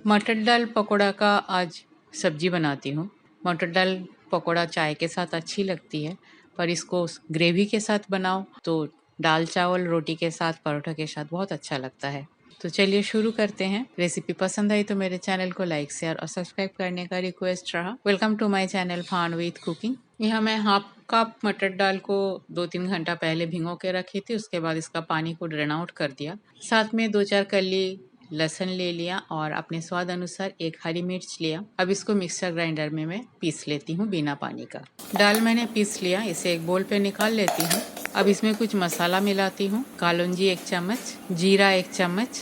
मटर दाल पकोड़ा का आज सब्जी बनाती हूँ। मटर दाल पकोड़ा चाय के साथ अच्छी लगती है, पर इसको ग्रेवी के साथ बनाओ तो दाल चावल रोटी के साथ परोठा के साथ बहुत अच्छा लगता है। तो चलिए शुरू करते हैं। रेसिपी पसंद आई तो मेरे चैनल को लाइक शेयर और सब्सक्राइब करने का रिक्वेस्ट रहा। वेलकम टू माय चैनल फान विद कुकिंग। यहाँ मैं हाफ कप मटर दाल को 2-3 घंटा पहले भिगो के रखी थी। उसके बाद इसका पानी को ड्रेन आउट कर दिया। साथ में 2-4 कली लहसुन ले लिया और अपने स्वाद अनुसार 1 हरी मिर्च लिया। अब इसको मिक्सर ग्राइंडर में मैं पीस लेती हूँ बिना पानी का। दाल मैंने पीस लिया, इसे एक बोल पे निकाल लेती हूँ। अब इसमें कुछ मसाला मिलाती हूँ। कालौंजी 1 चम्मच, जीरा 1 चम्मच,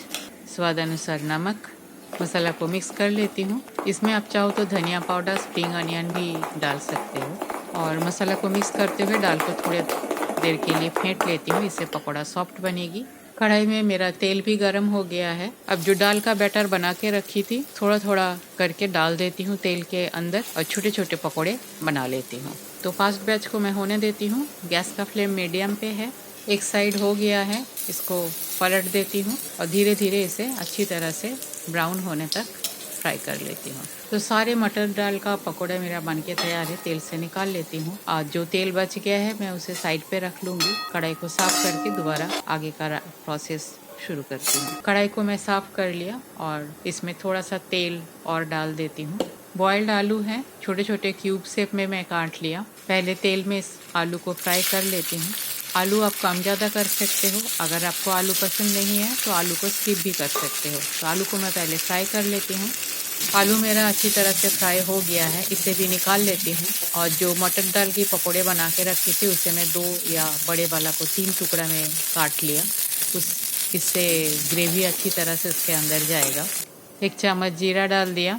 स्वाद अनुसार नमक। मसाला को मिक्स कर लेती हूँ। इसमें आप चाहो तो धनिया पाउडर, स्प्रिंग अनियन भी डाल सकते हो। और मसाला को मिक्स करते हुए दाल को थोड़ी देर के लिए फेंट लेती हूँ, इससे पकौड़ा सॉफ्ट बनेगी। कढ़ाई में मेरा तेल भी गर्म हो गया है। अब जो दाल का बैटर बना के रखी थी, थोड़ा थोड़ा करके डाल देती हूँ तेल के अंदर और छोटे छोटे पकोड़े बना लेती हूँ। तो फास्ट बैच को मैं होने देती हूँ। गैस का फ्लेम मीडियम पे है। एक साइड हो गया है, इसको पलट देती हूँ और धीरे धीरे इसे अच्छी तरह से ब्राउन होने तक फ्राई कर लेती हूँ। तो सारे मटर दाल का पकोड़ा मेरा बनके तैयार है। तेल से निकाल लेती हूँ और जो तेल बच गया है मैं उसे साइड पे रख लूँगी। कढ़ाई को साफ करके दोबारा आगे का प्रोसेस शुरू करती हूँ। कढ़ाई को मैं साफ कर लिया और इसमें थोड़ा सा तेल और डाल देती हूँ। बॉइल्ड आलू हैं, छोटे छोटे क्यूब शेप में मैं काट लिया। पहले तेल में इस आलू को फ्राई कर लेती हूँ। आलू आप कम ज़्यादा कर सकते हो। अगर आपको आलू पसंद नहीं है तो आलू को स्किप भी कर सकते हो। तो आलू को मैं पहले फ्राई कर लेती हूँ। आलू मेरा अच्छी तरह से फ्राई हो गया है, इसे भी निकाल लेती हूँ। और जो मटर दाल की पकोड़े बना के रखी थी उसे मैं 2 या बड़े वाला को 3 टुकड़ा में काट लिया। इससे ग्रेवी अच्छी तरह से उसके अंदर जाएगा। 1 चम्मच जीरा डाल दिया,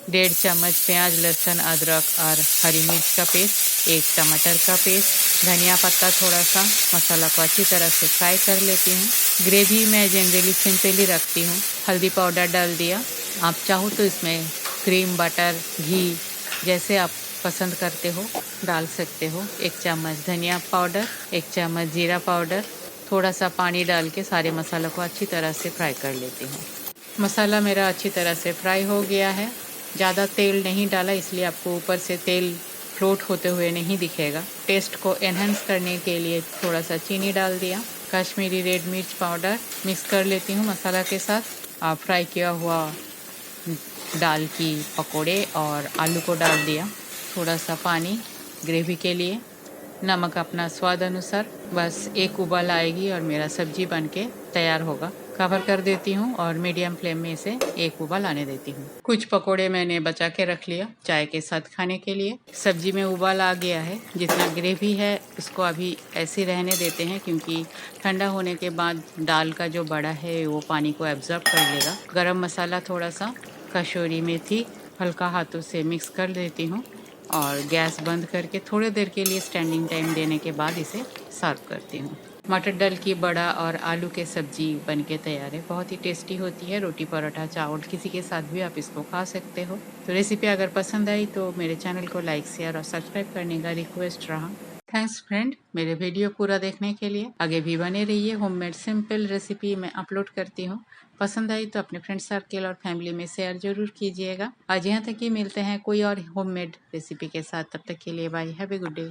1.5 चम्मच प्याज लहसुन अदरक और हरी मिर्च का पेस्ट, 1 टमाटर का पेस्ट, धनिया पत्ता थोड़ा सा। मसाला को अच्छी तरह से फ्राई कर लेती हूँ। ग्रेवी मैं जनरली सिंपल ही रखती हूँ। हल्दी पाउडर डाल दिया। आप चाहो तो इसमें क्रीम बटर घी जैसे आप पसंद करते हो डाल सकते हो। 1 चम्मच धनिया पाउडर, 1 चम्मच जीरा पाउडर, थोड़ा सा पानी डाल के सारे मसालों को अच्छी तरह से फ्राई कर लेती हूँ। मसाला मेरा अच्छी तरह से फ्राई हो गया है। ज़्यादा तेल नहीं डाला, इसलिए आपको ऊपर से तेल फ्लोट होते हुए नहीं दिखेगा। टेस्ट को एनहेंस करने के लिए थोड़ा सा चीनी डाल दिया। कश्मीरी रेड मिर्च पाउडर मिक्स कर लेती हूँ मसाला के साथ। फ्राई किया हुआ दाल की पकोड़े और आलू को डाल दिया। थोड़ा सा पानी ग्रेवी के लिए, नमक अपना स्वाद अनुसार। बस एक उबाल आएगी और मेरा सब्जी बनके तैयार होगा। कवर कर देती हूँ और मीडियम फ्लेम में इसे एक उबाल आने देती हूँ। कुछ पकोड़े मैंने बचा के रख लिया चाय के साथ खाने के लिए। सब्जी में उबाल आ गया है। जितना ग्रेवी है उसको अभी ऐसे रहने देते हैं, क्योंकि ठंडा होने के बाद दाल का जो बड़ा है वो पानी को एब्जॉर्ब कर लेगा। गरम मसाला थोड़ा सा, कसूरी मेथी हल्का हाथों से मिक्स कर देती हूँ और गैस बंद करके थोड़ी देर के लिए स्टैंडिंग टाइम देने के बाद इसे सर्व करती हूँ। मटर दाल की बड़ा और आलू के सब्जी बनके तैयार है। बहुत ही टेस्टी होती है। रोटी परोठा चावल किसी के साथ भी आप इसको खा सकते हो। तो रेसिपी अगर पसंद आई तो मेरे चैनल को लाइक शेयर और सब्सक्राइब करने का रिक्वेस्ट रहा। थैंक्स फ्रेंड, मेरे वीडियो पूरा देखने के लिए। आगे भी बने रहिए। होममेड सिंपल रेसिपी मैं अपलोड करती हूँ। पसंद आई तो अपने फ्रेंड सर्कल और फैमिली में शेयर जरूर कीजिएगा। आज यहाँ तक ही, मिलते हैं कोई और होममेड रेसिपी के साथ। तब तक के लिए bye, have a good day.